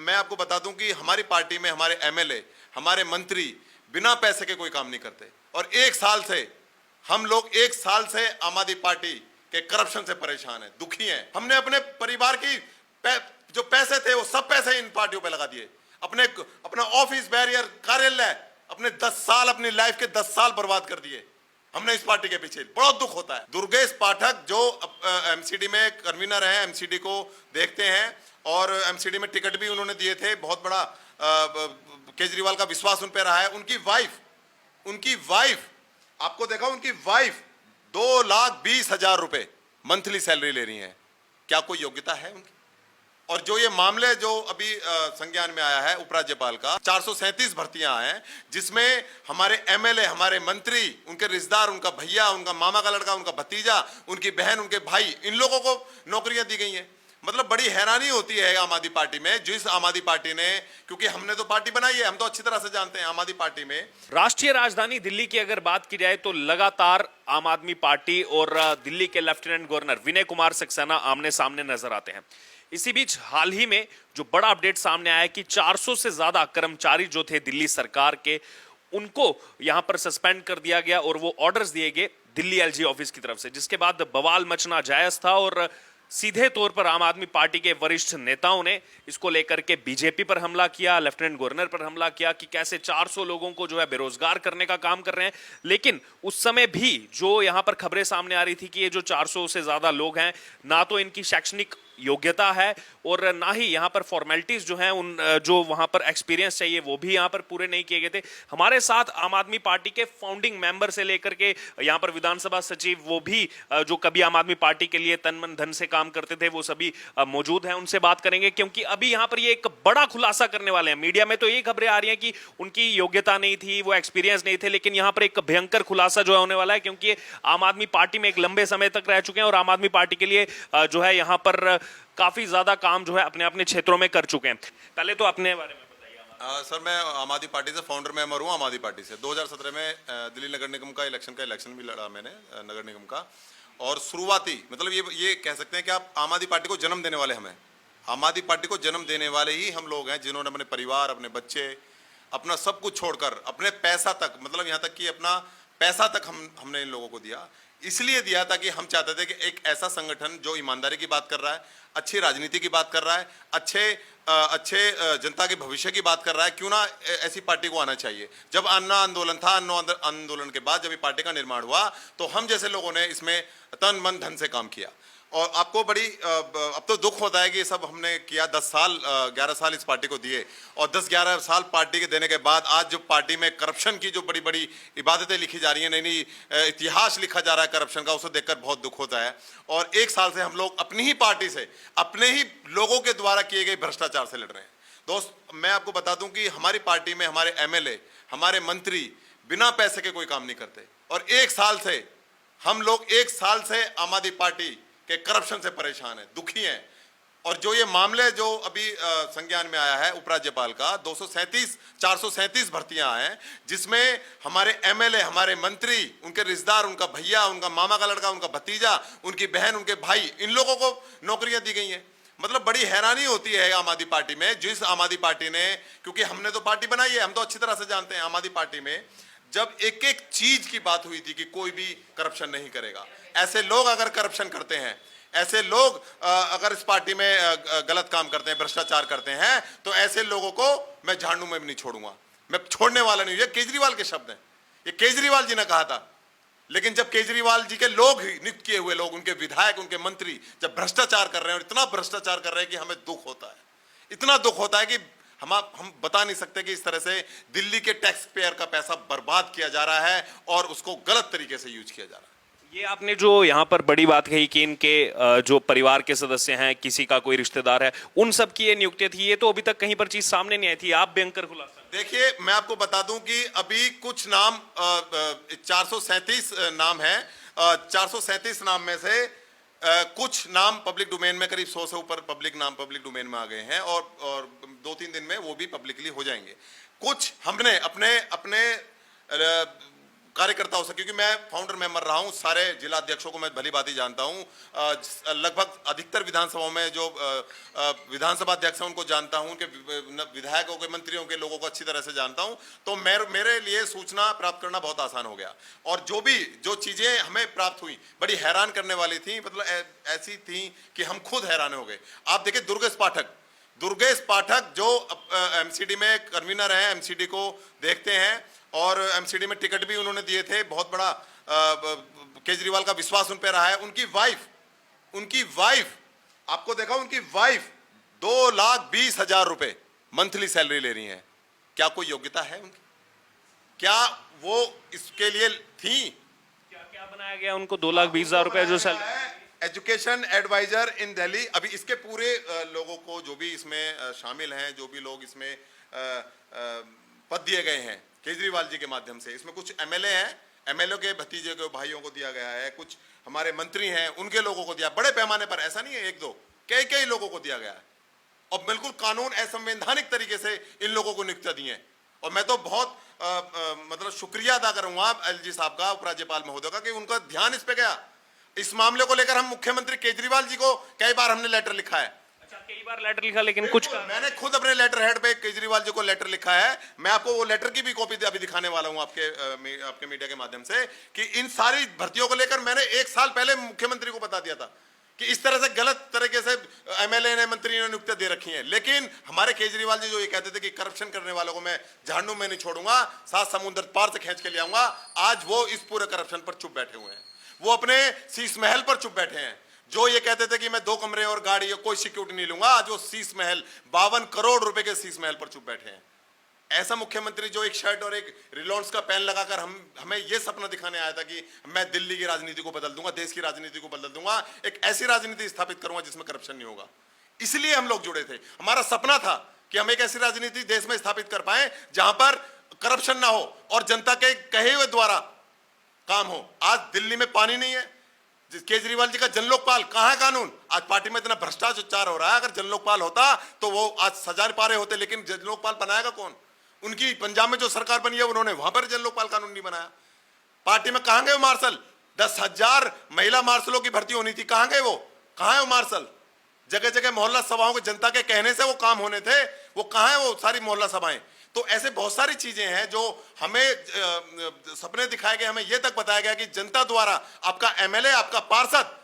मैं आपको बता दूं कि हमारी पार्टी में हमारे एमएलए, हमारे मंत्री बिना पैसे के कोई काम नहीं करते। और हम लोग एक साल से आम आदमी पार्टी के करप्शन से परेशान हैं, दुखी हैं। हमने अपने परिवार की जो पैसे थे वो सब पैसे इन पार्टियों पे लगा दिए। अपना ऑफिस, बैरियर, कार्यालय, अपने 10 साल, अपनी लाइफ के 10 साल बर्बाद कर दिए हमने इस पार्टी के पीछे। बहुत दुख होता है। दुर्गेश पाठक जो एमसीडी में कन्वीनर हैं, एमसीडी को देखते हैं और एमसीडी में टिकट भी उन्होंने दिए थे। बहुत बड़ा केजरीवाल का विश्वास उन पर रहा है। उनकी वाइफ आपको देखा, उनकी वाइफ 2,20,000 रुपए मंथली सैलरी ले रही है। क्या कोई योग्यता है उनकी? और जो ये मामले जो अभी संज्ञान में आया है उपराज्यपाल का, 437 भर्तियां हैं जिसमें हमारे एमएलए, हमारे मंत्री, उनके रिश्तेदार, उनका भैया, उनका मामा का लड़का, उनका भतीजा, उनकी बहन, उनके भाई, इन लोगों को नौकरियां दी गई हैं। मतलब बड़ी हैरानी होती है आम आदमी पार्टी में, जिस आम आदमी पार्टी ने, क्योंकि हमने तो पार्टी बनाई है, हम तो अच्छी तरह से जानते हैं आम आदमी पार्टी में। राष्ट्रीय राजधानी दिल्ली की अगर बात की जाए तो लगातार आम आदमी पार्टी और दिल्ली के लेफ्टिनेंट गवर्नर विनय कुमार सक्सेना आमने सामने नजर आते हैं। इसी बीच हाल ही में जो बड़ा अपडेट सामने आया है कि 400 से ज्यादा कर्मचारी जो थे दिल्ली सरकार के, उनको यहां पर सस्पेंड कर दिया गया और वो ऑर्डर्स दिए गए दिल्ली एलजी ऑफिस की तरफ से, जिसके बाद बवाल मचना जायज था और सीधे तौर पर आम आदमी पार्टी के वरिष्ठ नेताओं ने इसको लेकर के बीजेपी पर हमला किया, लेफ्टिनेंट गवर्नर पर हमला किया कि कैसे 400 लोगों को जो है बेरोजगार करने का काम कर रहे हैं। लेकिन उस समय भी जो यहां पर खबरें सामने आ रही थी कि ये जो 400 से ज्यादा लोग हैं, ना तो इनकी शैक्षणिक योग्यता है और ना ही यहां पर फॉर्मेलिटीज जो हैं, उन जो वहां पर एक्सपीरियंस चाहिए वो भी यहां पर पूरे नहीं किए गए थे। हमारे साथ आम आदमी पार्टी के फाउंडिंग मेंबर से लेकर के यहां पर विधानसभा सचिव, वो भी जो कभी आम आदमी पार्टी के लिए तन मन धन से काम करते थे, वो सभी मौजूद हैं। उनसे बात करेंगे क्योंकि अभी यहां पर ये एक बड़ा खुलासा करने वाले हैं। मीडिया में तो ये खबरें आ रही हैं कि उनकी योग्यता नहीं थी, वो एक्सपीरियंस नहीं थे, लेकिन यहां पर एक भयंकर खुलासा जो है होने वाला है, क्योंकि आम आदमी पार्टी में एक लंबे समय तक रह चुके हैं और आम आदमी पार्टी के लिए जो है यहां पर काफी ज्यादा काम जो है अपने अपने क्षेत्रों में कर चुके हैं। पहले तो अपने बारे में बताइए। सर, मैं आम आदमी पार्टी से फाउंडर मेंबर हूँ। आम आदमी पार्टी से 2017 में दिल्ली नगर निगम का इलेक्शन भी लड़ा मैंने, नगर निगम का। और शुरुआती मतलब ये कह सकते हैं कि आप आम आदमी पार्टी को जन्म देने वाले हमें, आम आदमी पार्टी को जन्म देने वाले ही हम लोग हैं, जिन्होंने अपने परिवार, अपने बच्चे, अपना सब कुछ छोड़कर, अपने पैसा तक, मतलब यहाँ तक कि अपना पैसा तक हमने इन लोगों को दिया। इसलिए दिया था कि हम चाहते थे कि एक ऐसा संगठन जो ईमानदारी की बात कर रहा है, अच्छी राजनीति की बात कर रहा है, अच्छे जनता के भविष्य की बात कर रहा है, क्यों ना ऐसी पार्टी को आना चाहिए। जब अन्ना आंदोलन था, अन्ना आंदोलन के बाद जब ये पार्टी का निर्माण हुआ तो हम जैसे लोगों ने इसमें तन मन धन से काम किया। और आपको अब तो दुख होता है कि ये सब हमने किया। 11 साल इस पार्टी को दिए और 10-11 साल पार्टी के देने के बाद आज जो पार्टी में करप्शन की जो बड़ी बड़ी इबादतें लिखी जा रही हैं, नई इतिहास लिखा जा रहा है करप्शन का, उसे देखकर बहुत दुख होता है। और 1 साल से हम लोग अपनी ही पार्टी से, अपने ही लोगों के द्वारा किए गए भ्रष्टाचार से लड़ रहे हैं। दोस्त, मैं आपको बता दूं कि हमारी पार्टी में हमारे एमएलए, हमारे मंत्री बिना पैसे के कोई काम नहीं करते। और हम लोग 1 साल से आम आदमी पार्टी के करप्शन से परेशान है, दुखी हैं। और जो ये मामले जो अभी संज्ञान में आया है उपराज्यपाल का, 437 भर्तियां हैं जिसमें हमारे एमएलए, हमारे मंत्री, उनके रिश्तेदार, उनका भैया, उनका मामा का लड़का, उनका भतीजा, उनकी बहन, उनके भाई, इन लोगों को नौकरियां दी गई हैं। मतलब बड़ी हैरानी होती है आम आदमी पार्टी में, जिस आम आदमी पार्टी ने, क्योंकि हमने तो पार्टी बनाई है, हम तो अच्छी तरह से जानते हैं आम आदमी पार्टी में जब एक एक चीज की बात हुई थी कि कोई भी करप्शन नहीं करेगा। ऐसे लोग अगर करप्शन करते हैं, ऐसे लोग अगर इस पार्टी में गलत काम करते हैं, भ्रष्टाचार करते हैं, तो ऐसे लोगों को मैं झाड़ू में भी नहीं छोड़ूंगा, मैं छोड़ने वाला नहीं। ये केजरीवाल के शब्द हैं, ये केजरीवाल जी ने कहा था। लेकिन जब केजरीवाल जी के लोग ही, नियुक्त किए हुए लोग, उनके विधायक, उनके मंत्री जब भ्रष्टाचार कर रहे हैं और इतना भ्रष्टाचार कर रहे हैं कि हमें दुख होता है, इतना दुख होता है कि हम बता नहीं सकते कि इस तरह से दिल्ली के टैक्स पेयर का पैसा बर्बाद किया जा रहा है और उसको गलत तरीके से यूज किया जा रहा है। ये आपने जो यहाँ पर बड़ी बात कही कि इनके जो परिवार के सदस्य हैं, किसी का कोई रिश्तेदार है, उन सब की ये नियुक्ति थी, ये तो अभी तक कहीं पर चीज सामने नहीं आई थी। आप भयंकर खुलासा देखिए, मैं आपको बता दूं कि अभी कुछ नाम 437 नाम है। 437 नाम में से कुछ नाम पब्लिक डोमेन में, करीब 100 से ऊपर पब्लिक डोमेन में आ गए हैं और 2-3 दिन में वो भी पब्लिकली हो जाएंगे। कुछ हमने अपने कार्यकर्ताओं से, क्योंकि मैं फाउंडर मेंबर रहा हूं, सारे जिला अध्यक्षों को मैं भली भांति जानता हूं, लगभग अधिकतर विधानसभाओं में जो विधानसभा अध्यक्ष हैं उनको जानता हूं, उनके विधायकों के, मंत्रियों के, लोगों को अच्छी तरह से जानता हूं। तो मेरे लिए सूचना प्राप्त करना बहुत आसान हो गया, और जो चीजें हमें प्राप्त हुई बड़ी हैरान करने वाली थी, मतलब ऐसी थी कि हम खुद हैरान हो गए। आप देखिए दुर्गेश पाठक जो एमसीडी में कन्वीनर हैं, एमसीडी को देखते हैं, और एमसीडी में टिकट भी उन्होंने दिए थे, बहुत बड़ा केजरीवाल का विश्वास उन पर रहा है। उनकी वाइफ आपको देखा, उनकी वाइफ 2,20,000 रुपए मंथली सैलरी ले रही है। क्या कोई योग्यता है उनकी? क्या वो इसके लिए थी? क्या बनाया गया उनको 2,20,000 रुपए जो सैलरी? एजुकेशन एडवाइजर इन दिल्ली। अभी इसके पूरे लोगों को, जो भी इसमें शामिल हैं, जो भी लोग इसमें पद दिए गए हैं केजरीवाल जी के माध्यम से, इसमें कुछ एमएलए हैं, एमएलए के भतीजे के भाइयों को दिया गया है, कुछ हमारे मंत्री हैं उनके लोगों को दिया, बड़े पैमाने पर, ऐसा नहीं है एक दो, कई लोगों को दिया गया है, और बिल्कुल कानून असंवैधानिक तरीके से इन लोगों को नियुक्ति दी है। और मैं तो बहुत मतलब शुक्रिया अदा करूंगा एलजी साहब का, उपराज्यपाल महोदय का, कि उनका ध्यान इस पे गया। इस मामले को लेकर हम मुख्यमंत्री केजरीवाल जी को कई बार हमने लेटर लिखा है। अच्छा, कई बार लेटर लिखा, लेकिन कुछ मैंने खुद अपने लेटर हेड पे केजरीवाल जी को लेटर लिखा है। मैं आपको वो लेटर की भी कॉपी अभी दिखाने वाला हूं आपके मीडिया के माध्यम से, कि इन सारी भर्तियों को लेकर मैंने 1 साल पहले मुख्यमंत्री को बता दिया था कि इस तरह से गलत तरीके से एमएलए ने, मंत्री ने नियुक्तियां दे रखी हैं। लेकिन हमारे केजरीवाल जी जो ये कहते थे कि करप्शन करने वालों को मैं झाड़ू में नहीं छोड़ूंगा, 7 समुद्र पार से खींच के ले आऊंगा, आज वो इस पूरे करप्शन पर चुप बैठे हुए हैं। वो अपने शीश महल पर चुप बैठे हैं। जो ये कहते थे कि मैं 2 कमरे और गाड़ी, कोई सिक्योरिटी नहीं लूंगा, आज वो शीश महल, 52 करोड़ रुपए के शीश महल पर चुप बैठे हैं। ऐसा मुख्यमंत्री जो एक शर्ट और एक रिलायंस का पेन लगाकर हमें ये सपना दिखाने आया था कि मैं दिल्ली की राजनीति को बदल दूंगा, देश की राजनीति को बदल दूंगा, एक ऐसी राजनीति स्थापित करूंगा जिसमें करप्शन नहीं होगा। इसलिए हम लोग जुड़े थे। हमारा सपना था कि हम एक ऐसी राजनीति देश में स्थापित कर पाए जहां पर करप्शन ना हो और जनता के कहे हुए द्वारा काम हो। आज दिल्ली में पानी नहीं है, केजरीवाल जी का जनलोकपाल, कहां है कानून? आज पार्टी में इतना भ्रष्टाचार हो रहा है, अगर जनलोकपाल होता तो वो आज सजा पा रहे होते, लेकिन जनलोकपाल बनाएगा कौन? उनकी पंजाब में जो सरकार बनी है उन्होंने वहां पर जनलोकपाल कानून नहीं बनाया। पार्टी में कहां गए वो मार्शल? 10,000 महिला मार्शलों की भर्ती होनी थी, कहां गए वो? कहां है वो मार्शल? जगह जगह मोहल्ला सभाओं के जनता के कहने से वो काम होने थे, वो कहां है वो सारी मोहल्ला सभाएं? तो ऐसे बहुत सारी चीजें हैं जो हमें सपने दिखाए गए, हमें यह तक बताया गया कि जनता द्वारा आपका एमएलए, आपका पार्षद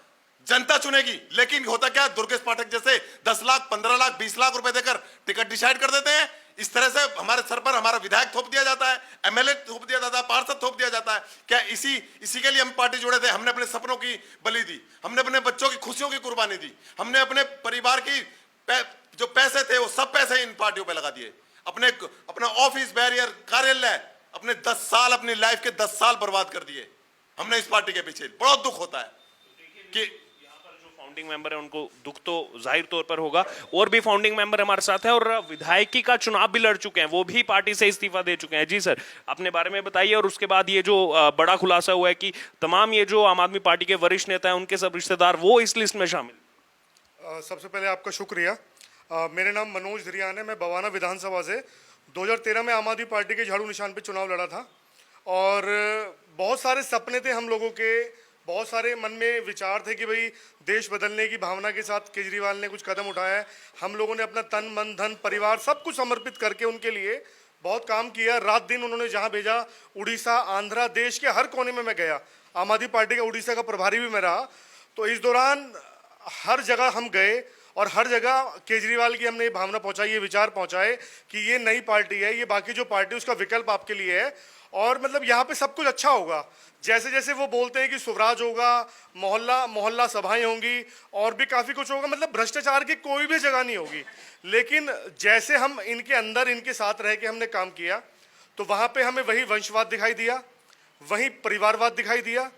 जनता चुनेगी। लेकिन होता क्या, दुर्गेश पाठक जैसे 10 लाख, 15 लाख, 20 लाख रुपए देकर टिकट डिसाइड कर देते हैं। इस तरह से हमारे सर पर हमारा विधायक थोप दिया जाता है, एमएलए थोप दिया जाता है, पार्षद थोप दिया जाता है। क्या इसी के लिए हम पार्टी जुड़े थे? हमने अपने सपनों की बलि दी, हमने अपने बच्चों की खुशियों की कुर्बानी दी, हमने अपने परिवार की जो पैसे थे वो सब पैसे इन पार्टियों पे लगा दिए। अपना ऑफिस, बैरियर, कार्यालय, अपने 10 साल, अपनी लाइफ के 10 साल बर्बाद कर दिए हमने इस पार्टी के पीछे। बहुत दुख होता है कि यहाँ पर जो फाउंडिंग मेंबर है उनको दुख तो जाहिर तौर पर होगा। और भी फाउंडिंग मेंबर हमारे साथ है और विधायकी का चुनाव भी लड़ चुके हैं, वो भी पार्टी से इस्तीफा दे चुके हैं। जी सर, अपने बारे में बताइए। और उसके बाद ये जो बड़ा खुलासा हुआ है कि तमाम ये जो आम आदमी पार्टी के वरिष्ठ नेता हैं उनके सब रिश्तेदार वो इस लिस्ट में शामिल। सबसे पहले आपका शुक्रिया। मेरा नाम मनोज धरियान है, मैं बवाना विधानसभा से 2013 में आम आदमी पार्टी के झाड़ू निशान पे चुनाव लड़ा था। और बहुत सारे सपने थे हम लोगों के, बहुत सारे मन में विचार थे कि भाई देश बदलने की भावना के साथ केजरीवाल ने कुछ कदम उठाया है। हम लोगों ने अपना तन मन धन परिवार सब कुछ समर्पित करके उनके लिए बहुत काम किया। रात दिन उन्होंने जहाँ भेजा, उड़ीसा, आंध्रा, देश के हर कोने में मैं गया। आम आदमी पार्टी का उड़ीसा का प्रभारी भी मैं रहा। तो इस दौरान हर जगह हम गए और हर जगह केजरीवाल की हमने ये भावना पहुंचाई, ये विचार पहुंचाए कि ये नई पार्टी है, ये बाकी जो पार्टी उसका विकल्प आपके लिए है और मतलब यहाँ पे सब कुछ अच्छा होगा। जैसे जैसे वो बोलते हैं कि स्वराज होगा, मोहल्ला सभाएं होंगी और भी काफ़ी कुछ होगा, मतलब भ्रष्टाचार की कोई भी जगह नहीं होगी। लेकिन जैसे हम इनके अंदर इनके साथ रह के हमने काम किया तो वहाँ पे हमें वही वंशवाद दिखाई दिया, वही परिवारवाद दिखाई दिया,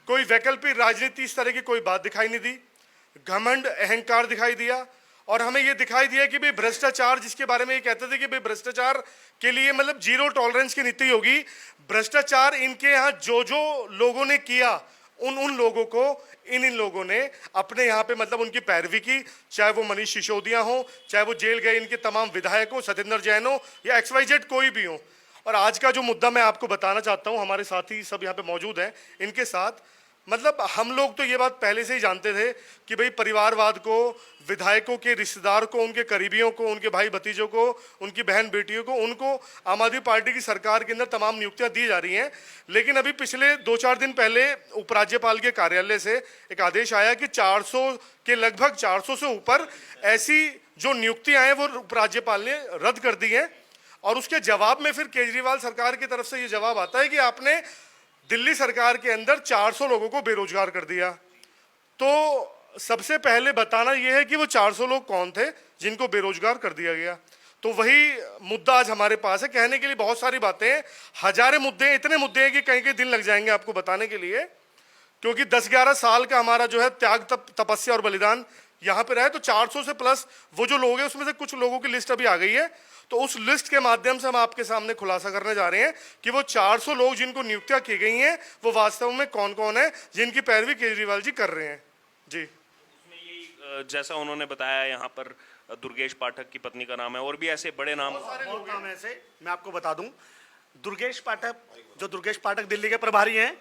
कोई वैकल्पिक राजनीति इस तरह की कोई बात दिखाई नहीं दी, घमंड अहंकार दिखाई दिया। और हमें ये दिखाई दिया कि भाई भ्रष्टाचार, जिसके बारे में ये कहते थे कि भाई भ्रष्टाचार के लिए मतलब 0 टॉलरेंस की नीति होगी। भ्रष्टाचार इनके यहाँ जो लोगों ने किया उन लोगों को इन लोगों ने अपने यहाँ पे मतलब उनकी पैरवी की, चाहे वो मनीष सिसोदिया हो, चाहे वो जेल गए इनके तमाम विधायक हो, सत्येंद्र जैन हो या XYZ कोई भी हो। और आज का जो मुद्दा मैं आपको बताना चाहता हूं, हमारे साथी सब यहाँ पे मौजूद हैं, इनके साथ मतलब हम लोग तो ये बात पहले से ही जानते थे कि भाई परिवारवाद को, विधायकों के रिश्तेदार को, उनके करीबियों को, उनके भाई भतीजों को, उनकी बहन बेटियों को, उनको आम आदमी पार्टी की सरकार के अंदर तमाम नियुक्तियां दी जा रही हैं। लेकिन अभी पिछले 2-4 दिन पहले उपराज्यपाल के कार्यालय से एक आदेश आया कि 400 के लगभग 400 से ऊपर ऐसी जो नियुक्तियां हैं वो उपराज्यपाल ने रद्द कर दी हैं। और उसके जवाब में फिर केजरीवाल सरकार की तरफ से ये जवाब आता है कि आपने दिल्ली सरकार के अंदर 400 लोगों को बेरोजगार कर दिया। तो सबसे पहले बताना यह है कि वो 400 लोग कौन थे जिनको बेरोजगार कर दिया गया। तो वही मुद्दा आज हमारे पास है। कहने के लिए बहुत सारी बातें हैं, हजारों मुद्दे, इतने मुद्दे हैं कि कहीं कहीं दिन लग जाएंगे आपको बताने के लिए, क्योंकि 10-11 साल का हमारा जो है त्याग, तपस्या और बलिदान यहाँ पे रहे। तो 400 से प्लस वो जो लोग हैं उसमें से कुछ लोगों की लिस्ट अभी आ गई है। तो उस लिस्ट के माध्यम से हम आपके सामने खुलासा करने जा रहे हैं कि वो 400 लोग जिनको नियुक्तियां की गई हैं वो वास्तव में कौन कौन है जिनकी पैरवी केजरीवाल जी कर रहे हैं। जी, उसमें यही जैसा उन्होंने बताया, यहाँ पर दुर्गेश पाठक की पत्नी का नाम है, और भी ऐसे बड़े नाम। बहुत नाम है ऐसे, मैं आपको बता दूं। दुर्गेश पाठक दिल्ली के प्रभारी हैं,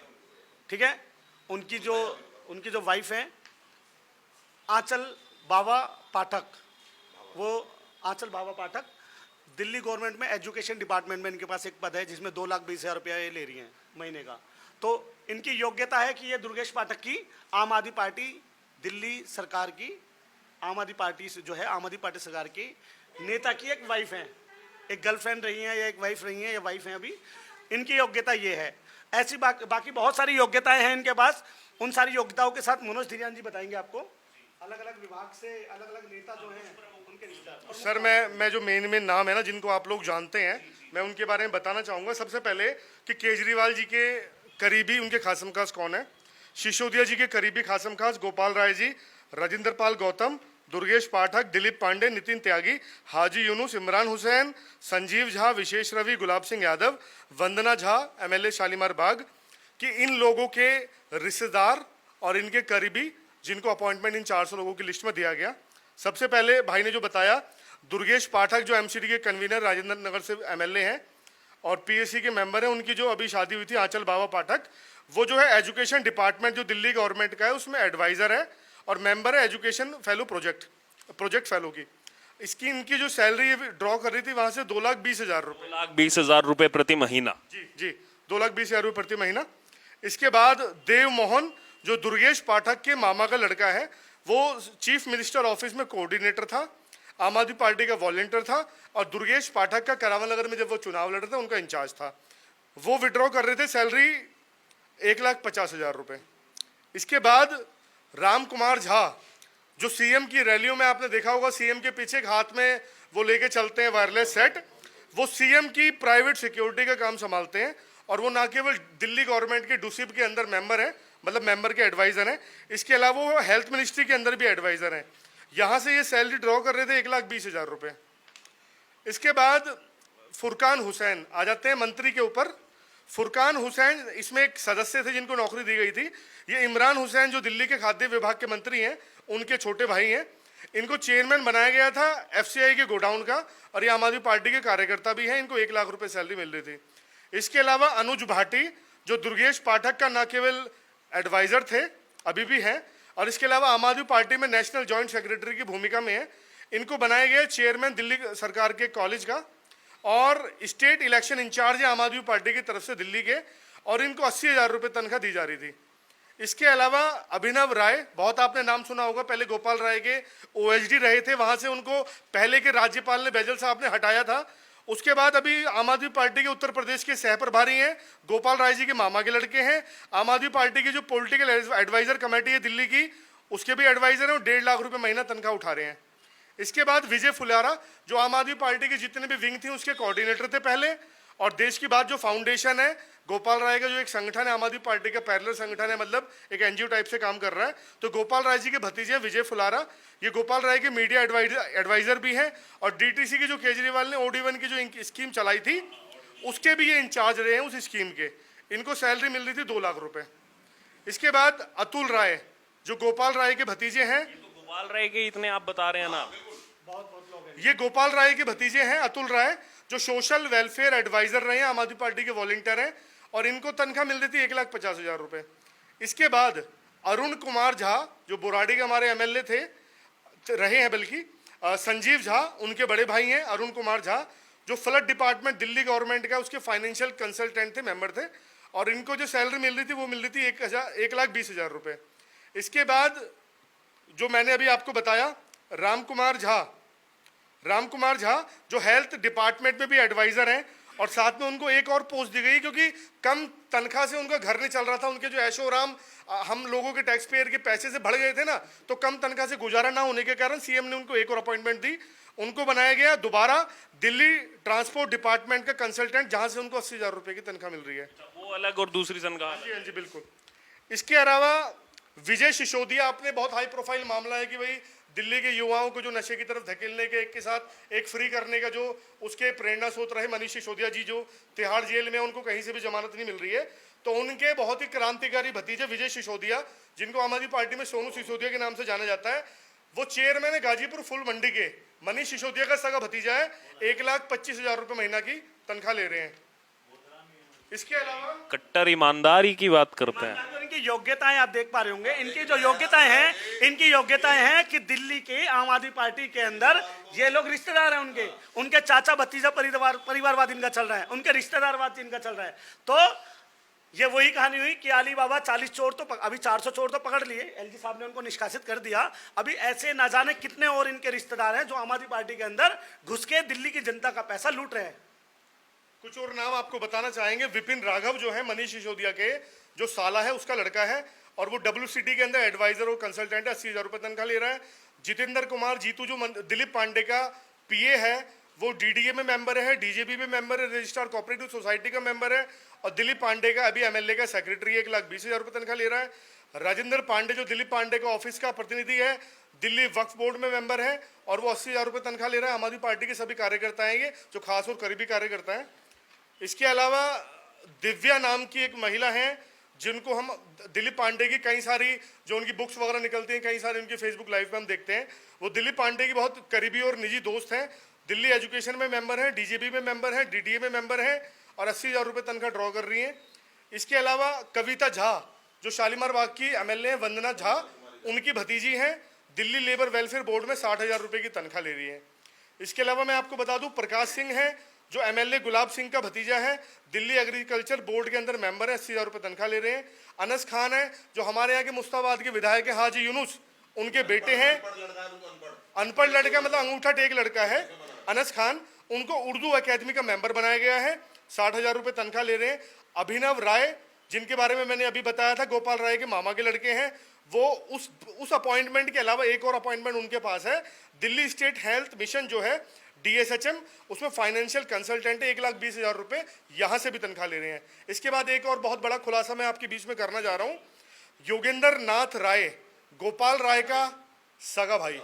ठीक है। उनकी जो वाइफ है आंचल बाबा पाठक, वो आंचल बाबा पाठक दिल्ली गवर्नमेंट में एजुकेशन डिपार्टमेंट में इनके पास एक पद है जिसमें 2,20,000 रुपया ये ले रही हैं महीने का। तो इनकी योग्यता है कि ये दुर्गेश पाठक की आम आदमी पार्टी दिल्ली सरकार की, आम आदमी पार्टी जो है आम आदमी पार्टी सरकार की नेता की एक वाइफ हैं, एक गर्लफ्रेंड रही हैं या एक वाइफ रही हैं या वाइफ हैं अभी। इनकी योग्यता ये है। ऐसी बाकी बहुत सारी योग्यताएं हैं इनके पास। उन सारी योग्यताओं के साथ मनोज धीरियान जी बताएंगे आपको, अलग अलग विभाग से अलग अलग नेता जो हैं उनके रिश्तेदार। सर मैं जो मेन नाम है ना जिनको आप लोग जानते हैं, मैं उनके बारे में बताना चाहूँगा। सबसे पहले कि केजरीवाल जी के करीबी उनके खासम खास कौन है। सिसोदिया जी के करीबी खासम खास गोपाल राय जी, राजेंद्र पाल गौतम, दुर्गेश पाठक, दिलीप पांडे, नितिन त्यागी, हाजी यूनुस, इमरान हुसैन, संजीव झा, विशेष रवि, गुलाब सिंह यादव, वंदना झा, MLA शालीमार बाग, कि इन लोगों के रिश्तेदार और इनके करीबी जिनको अपॉइंटमेंट इन 400 लोगों की लिस्ट में दिया गया। सबसे पहले भाई ने जो बताया, दुर्गेश पाठक जो MCD के कन्वीनर राजेंद्र नगर से MLA हैं और PSC के मेंबर हैं, उनकी जो अभी शादी हुई थी आंचल बाबा पाठक, वो जो है एजुकेशन डिपार्टमेंट जो दिल्ली गवर्नमेंट का है उसमें एडवाइजर है और मेंबर है एजुकेशन फेलो प्रोजेक्ट फेलो की। इसकी इनकी जो सैलरी ड्रॉ कर रही थी वहां से 2,20,000 रुपये, 2,20,000 रुपये प्रति महीना। जी 2,20,000 रुपये प्रति महीना। इसके बाद देव मोहन जो दुर्गेश पाठक के मामा का लड़का है, वो चीफ मिनिस्टर ऑफिस में कोऑर्डिनेटर था, आम आदमी पार्टी का वॉलंटियर था और दुर्गेश पाठक का करावल नगर में जब वो चुनाव लड़ रहे थे उनका इंचार्ज था। वो विड्रॉ कर रहे थे सैलरी 1,50,000 रुपये। इसके बाद राम कुमार झा जो CM की रैलियों में आपने देखा होगा, CM के पीछे एक हाथ में वो लेके चलते हैं वायरलेस सेट, वो CM की प्राइवेट सिक्योरिटी का काम संभालते हैं और वो ना केवल दिल्ली गवर्नमेंट के डूसिब के अंदर मेंबर है, मतलब मेंबर के एडवाइजर हैं, इसके अलावा वो हेल्थ मिनिस्ट्री के अंदर भी एडवाइजर हैं। यहाँ से ये सैलरी ड्रॉ कर रहे थे 1,20,000 रुपये। इसके बाद फुरकान हुसैन आ जाते हैं मंत्री के ऊपर। फुरकान हुसैन इसमें एक सदस्य थे जिनको नौकरी दी गई थी। ये इमरान हुसैन जो दिल्ली के खाद्य विभाग के मंत्री हैं, उनके छोटे भाई हैं। इनको चेयरमैन बनाया गया था FCI के गोडाउन का और ये आम आदमी पार्टी के कार्यकर्ता भी हैं। इनको 1,00,000 रुपये सैलरी मिल रही थी। इसके अलावा अनुज भाटी जो दुर्गेश पाठक का न केवल एडवाइजर थे, अभी भी हैं, और इसके अलावा आम आदमी पार्टी में नेशनल जॉइंट सेक्रेटरी की भूमिका में है। इनको बनाया गया चेयरमैन दिल्ली सरकार के कॉलेज का और स्टेट इलेक्शन इंचार्ज है आम आदमी पार्टी की तरफ से दिल्ली के, और इनको 80,000 रुपये तनख्वाह दी जा रही थी। इसके अलावा अभिनव राय, बहुत आपने नाम सुना होगा, पहले गोपाल राय के OSD रहे थे, वहाँ से उनको पहले के राज्यपाल ने बैजल साहब ने हटाया था। उसके बाद अभी आम आदमी पार्टी के उत्तर प्रदेश के सह प्रभारी हैं, गोपाल राय जी के मामा के लड़के हैं। आम आदमी पार्टी की जो पॉलिटिकल एडवाइजर कमेटी है दिल्ली की, उसके भी एडवाइजर हैं और 1,50,000 रुपये महीना तनख्वाह उठा रहे हैं। इसके बाद विजय फुलारा जो आम आदमी पार्टी की जितने भी विंग थी उसके कोऑर्डिनेटर थे पहले, और देश की बात जो फाउंडेशन है गोपाल राय का जो एक संगठन है आम आदमी पार्टी का पैरेलल संगठन है, मतलब एक NGO टाइप से काम कर रहा है, तो गोपाल राय जी के भतीजे विजय फुलारा, ये गोपाल राय के मीडिया एडवाइजर भी हैं और DTC की जो केजरीवाल ने OD1 की जो स्कीम चलाई थी उसके भी ये इंचार्ज रहे हैं उस स्कीम के। इनको सैलरी मिल रही थी 2,00,000 रुपये। इसके बाद अतुल राय जो गोपाल राय के भतीजे हैं, गोपाल राय के इतने आप बता रहे हैं ना, ये गोपाल राय के भतीजे हैं अतुल राय, जो सोशल वेलफेयर एडवाइजर रहे हैं, आम आदमी पार्टी के वॉलंटियर हैं, और इनको तनख्वाह मिल रही थी 1,50,000 रुपये। इसके बाद अरुण कुमार झा जो बुराड़ी के हमारे एमएलए थे, रहे हैं बल्कि, संजीव झा उनके बड़े भाई हैं, अरुण कुमार झा जो फ्लड डिपार्टमेंट दिल्ली गवर्नमेंट का उसके फाइनेंशियल कंसल्टेंट थे, मेंबर थे, और इनको जो सैलरी मिल रही थी वो मिल रही थी 1,20,000 रुपये। इसके बाद जो मैंने अभी आपको बताया, राम कुमार झा जो हेल्थ डिपार्टमेंट में भी एडवाइज़र हैं, और साथ में उनको एक और पोस्ट दी गई क्योंकि कम तनख्वाह से उनका घर नहीं चल रहा था। उनके जो ऐशो आराम हम लोगों के टैक्स पेयर के पैसे से बढ़ गए थे ना, तो कम तनख्वाह से गुजारा ना होने के कारण सीएम ने उनको एक और अपॉइंटमेंट दी। उनको बनाया गया दोबारा दिल्ली ट्रांसपोर्ट डिपार्टमेंट का कंसल्टेंट, जहां से उनको 80,000 रुपये की तनख्वाह मिल रही है। वो अलग और दूसरी तनख्वाह? जी हाँ जी, बिल्कुल। इसके अलावा विजय सिसोदिया, आपने बहुत हाई प्रोफाइल मामला है कि भाई दिल्ली के युवाओं को जो नशे की तरफ धकेलने के, एक के साथ एक फ्री करने का जो उसके प्रेरणा स्रोत रहे मनीष सिसोदिया जी, जो तिहाड़ जेल में, उनको कहीं से भी जमानत नहीं मिल रही है। तो उनके बहुत ही क्रांतिकारी भतीजे विजय सिसोदिया, जिनको आम आदमी पार्टी में सोनू सिसोदिया के नाम से जाना जाता है, वो चेयरमैन है गाजीपुर फूल मंडी के। मनीष सिसोदिया का सगा भतीजा है, 1,25,000 रुपये महीना की तनख्वाह ले रहे हैं। इसके अलावा कट्टर ईमानदारी की बात करते हैं। तो इनकी योग्यताएं आप देख पा रहे होंगे, इनकी जो इनकी योग्यताएं हैं कि दिल्ली के आम आदमी पार्टी के अंदर ये लोग रिश्तेदार हैं, उनके चाचा भतीजा परिवारवाद इनका चल रहा है, उनके रिश्तेदारवाद इनका चल रहा है। तो ये वही कहानी हुई कि अली बाबा 40 चोर तो अभी 400 चोर तो पकड़ लिए, एलजी साहब ने उनको निष्कासित कर दिया। अभी ऐसे ना जाने कितने और इनके रिश्तेदार हैं जो आम आदमी पार्टी के अंदर घुस के दिल्ली की जनता का पैसा लूट रहे हैं। कुछ और नाम आपको बताना चाहेंगे। विपिन राघव जो है मनीष सिसोदिया के जो साला है, उसका लड़का है, और वो WCT के अंदर एडवाइजर और कंसल्टेंट है, 80,000 रुपये तनख्वाह ले रहा है। जितेंद्र कुमार जीतू जो दिलीप पांडे का PA है, वो DDA में मेंबर है, DJB में मेंबर है, रजिस्ट्रार कोऑपरेटिव सोसाइटी का मेंबर है, और दिलीप पांडे का अभी MLA का सेक्रेटरी है, 1,20,000 रुपये तनख्वाह ले रहा है। राजेंद्र पांडे जो दिलीप पांडे का ऑफिस का प्रतिनिधि है, दिल्ली वक्फ बोर्ड में मेंबर है, और वो 80,000 रुपये तनख्वाह ले रहा है। आम आदमी पार्टी के सभी कार्यकर्ता हैं ये, जो खास और करीबी कार्यकर्ता हैं। इसके अलावा दिव्या नाम की एक महिला है, जिनको हम दिलीप पांडे की कई सारी जो उनकी बुक्स वगैरह निकलती हैं, कई सारे उनके फेसबुक लाइव में हम देखते हैं। वो दिलीप पांडे की बहुत करीबी और निजी दोस्त हैं। दिल्ली एजुकेशन में मेंबर है, DJB में मेंबर है, DDA में मेंबर है, और 80,000 रुपये तनख्वाह ड्रॉ कर रही हैं। इसके अलावा कविता झा जो शालीमार बाग की MLA है, वंदना झा, उनकी भतीजी हैं, दिल्ली लेबर वेलफेयर बोर्ड में 60,000 रुपये की तनख्वाह ले रही है। इसके अलावा मैं आपको बता दूं, प्रकाश सिंह है जो MLA गुलाब सिंह का भतीजा है, दिल्ली एग्रीकल्चर बोर्ड के अंदर मेंबर है, 80,000 रुपये तनख्वाह ले रहे हैं। अनस खान है जो हमारे यहाँ के मुस्ताबाद के विधायक है, हाजी यूनुस, उनके बेटे हैं, अनपढ़ लड़का मतलब अंगूठा टेक लड़का है अनस खान, उनको उर्दू अकेडमी का मेंबर बनाया गया है, 60,000 रुपये तनख्वाह ले रहे हैं। अभिनव राय, जिनके बारे में मैंने अभी बताया था, गोपाल राय के मामा के लड़के हैं, वो उस अपॉइंटमेंट के अलावा एक और अपॉइंटमेंट उनके पास है, दिल्ली स्टेट हेल्थ मिशन जो है DSHM, उसमें फाइनेंशियल कंसल्टेंट है, 1,20,000 रुपये यहाँ से भी तनख्वाह ले रहे हैं। इसके बाद एक और बहुत बड़ा खुलासा मैं आपके बीच में करना जा रहा हूँ। योगेंद्र नाथ राय, गोपाल राय का सगा भाई,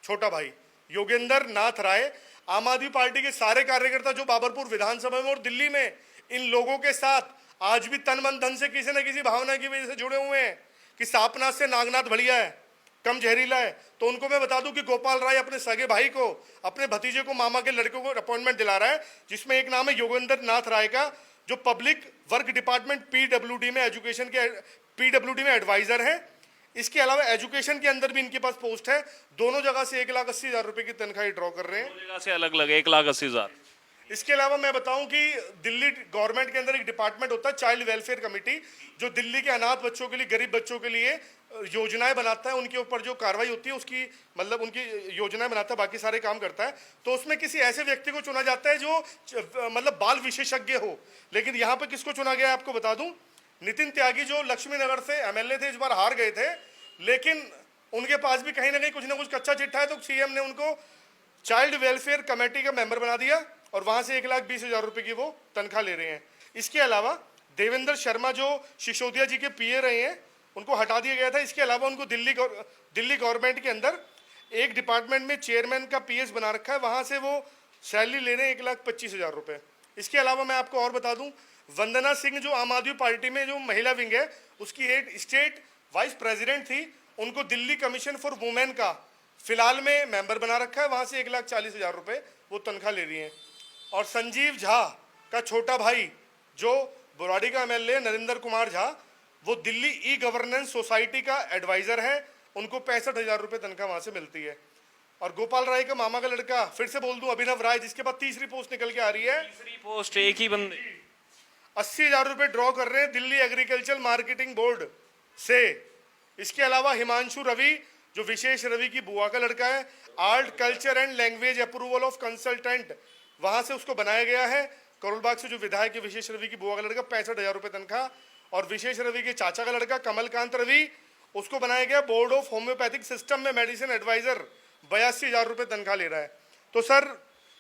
छोटा भाई योगेंद्र नाथ राय, आम आदमी पार्टी के सारे कार्यकर्ता जो बाबरपुर विधानसभा में और दिल्ली में इन लोगों के साथ आज भी तन मन धन से किसी न किसी भावना की वजह से जुड़े हुए हैं कि सांपनाथ से नागनाथ बढ़िया है, कम जहरीला है। तो उनको मैं बता दूं कि गोपाल राय अपने सगे भाई को, अपने भतीजे को, मामा के लड़कों को अपॉइंटमेंट दिला रहा है, जिसमें एक नाम है योगेंद्र नाथ राय का, जो पब्लिक वर्क डिपार्टमेंट PWD में एजुकेशन के PWD में एडवाइजर है। इसके अलावा एजुकेशन के अंदर भी इनके पास पोस्ट है। दोनों जगह से 1,80,000 रुपये की तनख्वाह ड्रॉ कर रहे हैं, दोनों जगह से अलग अलग 1,80,000। इसके अलावा मैं बताऊं कि दिल्ली गवर्नमेंट के अंदर एक डिपार्टमेंट होता है चाइल्ड वेलफेयर कमेटी, जो दिल्ली के अनाथ बच्चों के लिए, गरीब बच्चों के लिए योजनाएं बनाता है, उनके ऊपर जो कार्रवाई होती है उसकी मतलब उनकी योजनाएं बनाता है, बाकी सारे काम करता है। तो उसमें किसी ऐसे व्यक्ति को चुना जाता है जो मतलब बाल विशेषज्ञ हो। लेकिन यहाँ पे किसको चुना गया है आपको बता दूं, नितिन त्यागी जो लक्ष्मी नगर से MLA थे, इस बार हार गए थे, लेकिन उनके पास भी कहीं ना कहीं कुछ ना कुछ कच्चा चिट्ठा है, तो CM ने उनको चाइल्ड वेलफेयर कमेटी का मेंबर बना दिया, और वहां से 1,20,000 रुपये की वो तनख्वाह ले रहे हैं। इसके अलावा देवेंद्र शर्मा जो सिसोदिया जी के PA रहे हैं, उनको हटा दिया गया था। इसके अलावा उनको दिल्ली गवर्नमेंट के अंदर एक डिपार्टमेंट में चेयरमैन का PS बना रखा है, वहां से वो सैलरी ले रहे हैं 1,25,000 रुपये। इसके अलावा मैं आपको और बता दूं, वंदना सिंह जो आम आदमी पार्टी में जो महिला विंग है उसकी एक स्टेट वाइस प्रेसिडेंट थी, उनको दिल्ली कमीशन फॉर वुमेन का फिलहाल में मेंबर बना रखा है, वहां से 1,40,000 रुपये वो तनख्वाह ले रही हैं। और संजीव झा का छोटा भाई जो बुराड़ी का एमएलए नरेंद्र कुमार झा, वो दिल्ली ई गवर्नेंस सोसाइटी का एडवाइजर है, उनको 65,000 रुपये तनख्वाह वहां से मिलती है। और गोपाल राय का मामा का लड़का, फिर से बोल दूं, अभिनव राय, जिसके बाद तीसरी पोस्ट निकल के आ रही है, तीसरी पोस्ट एक ही बंदे, 80,000 रुपये ड्रॉ कर रहे हैं दिल्ली एग्रीकल्चर मार्केटिंग बोर्ड से। इसके अलावा हिमांशु रवि, जो विशेष रवि की बुआ का लड़का है, art culture and language approval of consultant, वहां से उसको बनाया गया है। करोलबाग से जो विधायक है विशेष रवि की बुआ का लड़का, 65,000 रुपये तनख्वाह। और विशेष रवि के चाचा का लड़का कमलकांत रवि, उसको बनाया गया बोर्ड ऑफ होम्योपैथिक सिस्टम में मेडिसिन एडवाइजर, 82,000 रुपये तनख्वाह ले रहा है। तो सर,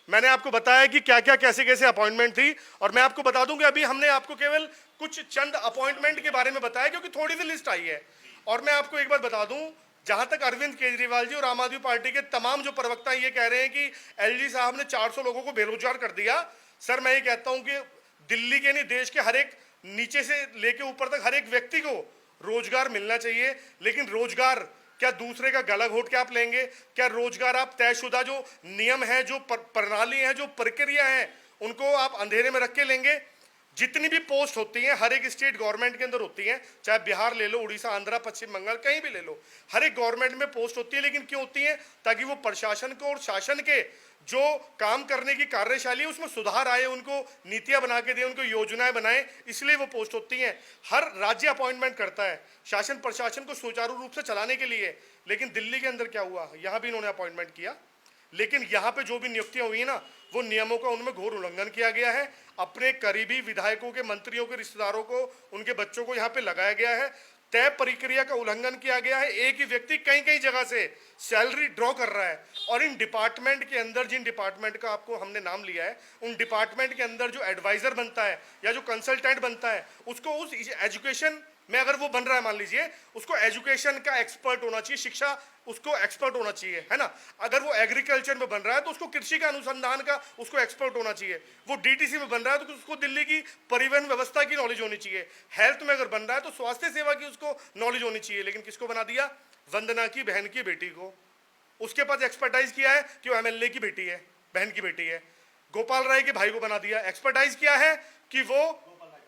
मैंने आपको बताया कि क्या क्या कैसे कैसे अपॉइंटमेंट थी, और मैं आपको बता दूं कि अभी हमने आपको केवल कुछ चंद अपॉइंटमेंट के बारे में बताया, क्योंकि थोड़ी सी लिस्ट आई है। और मैं आपको एक बात बता दूं, जहां तक अरविंद केजरीवाल जी और आम आदमी पार्टी के तमाम जो प्रवक्ता ये कह रहे हैं कि एलजी साहब ने 400 लोगों को बेरोजगार कर दिया, सर मैं ये कहता हूं कि दिल्ली के नहीं, देश के हर एक, नीचे से लेके ऊपर तक हर एक व्यक्ति को रोजगार मिलना चाहिए। लेकिन रोजगार क्या दूसरे का गला घोट के आप लेंगे? क्या रोजगार आप तयशुदा जो नियम है, जो प्रणाली है, जो प्रक्रिया है, उनको आप अंधेरे में रख के लेंगे? जितनी भी पोस्ट होती हैं हर एक स्टेट गवर्नमेंट के अंदर होती हैं, चाहे बिहार ले लो, उड़ीसा, आंध्रा, पश्चिम बंगाल, कहीं भी ले लो, हर एक गवर्नमेंट में पोस्ट होती है। लेकिन क्यों होती है? ताकि वो प्रशासन को और शासन के जो काम करने की कार्यशैली है उसमें सुधार आए, उनको नीतियां बना के दे, उनको योजनाएं बनाए, इसलिए वो पोस्ट होती हैं। हर राज्य अपॉइंटमेंट करता है शासन प्रशासन को सुचारू रूप से चलाने के लिए। लेकिन दिल्ली के अंदर क्या हुआ? यहाँ भी इन्होंने अपॉइंटमेंट किया, लेकिन यहाँ पे जो भी नियुक्तियां हुई ना, वो नियमों का उनमें घोर उल्लंघन किया गया है। अपने करीबी विधायकों के, मंत्रियों के, रिश्तेदारों को, उनके बच्चों को यहाँ पे लगाया गया है। तय प्रक्रिया का उल्लंघन किया गया है। एक ही व्यक्ति कई कई जगह से सैलरी ड्रॉ कर रहा है, और इन डिपार्टमेंट के अंदर, जिन डिपार्टमेंट का आपको हमने नाम लिया है, उन डिपार्टमेंट के अंदर जो एडवाइजर बनता है या जो कंसल्टेंट बनता है, उसको उस एजुकेशन में, अगर वो बन रहा है मान लीजिए, उसको एजुकेशन का एक्सपर्ट होना चाहिए, शिक्षा उसको एक्सपर्ट होना चाहिए, है ना। अगर वो एग्रीकल्चर में बन रहा है तो उसको कृषि का अनुसंधान का उसको एक्सपर्ट होना चाहिए। वो डीटीसी में बन रहा है तो उसको दिल्ली की परिवहन व्यवस्था की नॉलेज होनी चाहिए। हेल्थ में अगर बन रहा है तो स्वास्थ्य सेवा की उसको नॉलेज होनी चाहिए। लेकिन किसको बना दिया? वंदना की बहन की बेटी को। उसके पास एक्सपर्टाइज किया है कि वो एमएलए की बेटी है, बहन की बेटी है। गोपाल राय के भाई को बना दिया, एक्सपर्टाइज किया है कि वो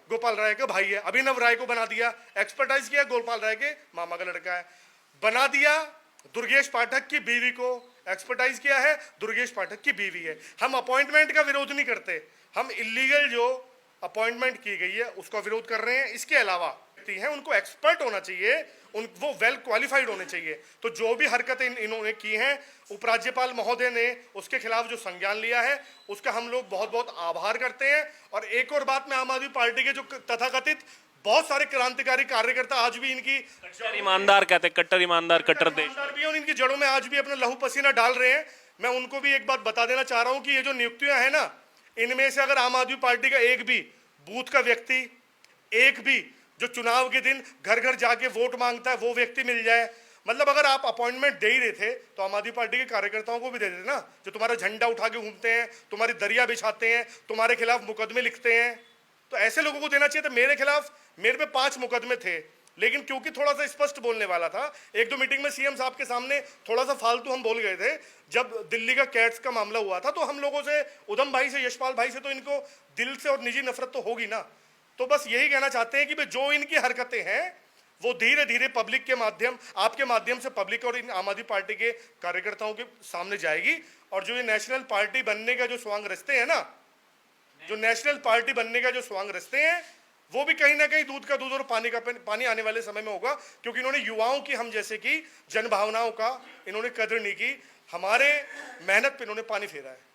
गोपाल राय का भाई है। अभिनव राय को बना दिया, एक्सपर्टाइज किया गोपाल राय के मामा का लड़का है। बना दिया दुर्गेश पाठक की बीवी को, एक्सपर्टाइज किया है दुर्गेश पाठक की बीवी है। हम अपॉइंटमेंट का विरोध नहीं करते, हम इलीगल जो अपॉइंटमेंट की गई है उसका विरोध कर रहे हैं। इसके अलावा हैं उनको एक्सपर्ट होना चाहिए, वो वेल क्वालिफाइड होने चाहिए। तो जो भी हरकतें इन्होंने की हैं, उपराज्यपाल महोदय ने उसके खिलाफ जो संज्ञान लिया है उसका हम लोग बहुत बहुत आभार करते हैं। और एक और बात, मैं आम आदमी पार्टी के जो तथाकथित बहुत सारे क्रांतिकारी कार्यकर्ता आज भी इनकी कट्टर ईमानदार कहते हैं, कट्टर ईमानदार, कट्टर देश भी, और इनकी जड़ों में आज भी अपना लहू पसीना डाल रहे हैं। मैं उनको भी एक बात बता देना चाह रहा हूं कि ये जो नियुक्तियां हैं ना, इनमें से अगर आम आदमी पार्टी का एक भी बूथ का व्यक्ति, एक भी जो चुनाव के दिन घर घर जाके वोट मांगता है, वो व्यक्ति मिल जाए, मतलब अगर आप अपॉइंटमेंट दे ही रहे थे तो आम आदमी पार्टी के कार्यकर्ताओं को भी दे देते ना, जो तुम्हारा झंडा उठा के घूमते हैं, तुम्हारी दरिया बिछाते हैं, तुम्हारे खिलाफ मुकदमे लिखते हैं, तो ऐसे लोगों को देना चाहिए। तो मेरे खिलाफ, मेरे पे 5 मुकदमे थे, लेकिन क्योंकि थोड़ा सा स्पष्ट बोलने वाला था, एक दो मीटिंग में सीएम साहब के सामने थोड़ा सा फालतू हम बोल गए थे। जब दिल्ली का कैट्स का मामला हुआ था तो हम लोगों से, उधम भाई से, यशपाल भाई से, तो इनको दिल से और निजी नफरत तो होगी ना। तो बस यही कहना चाहते हैं कि जो इनकी हरकतें हैं वो धीरे धीरे पब्लिक के माध्यम, आपके माध्यम से पब्लिक और इन आम आदमी पार्टी के कार्यकर्ताओं के सामने जाएगी। और जो ये नेशनल पार्टी बनने का जो स्वांग रचते हैं ना, जो नेशनल पार्टी बनने का जो स्वांग रचते हैं, वो भी कहीं ना कहीं दूध का दूध और पानी का पानी आने वाले समय में होगा। क्योंकि इन्होंने युवाओं की, हम जैसे कि जनभावनाओं का इन्होंने कदर नहीं की, हमारे मेहनत पे इन्होंने पानी फेरा है।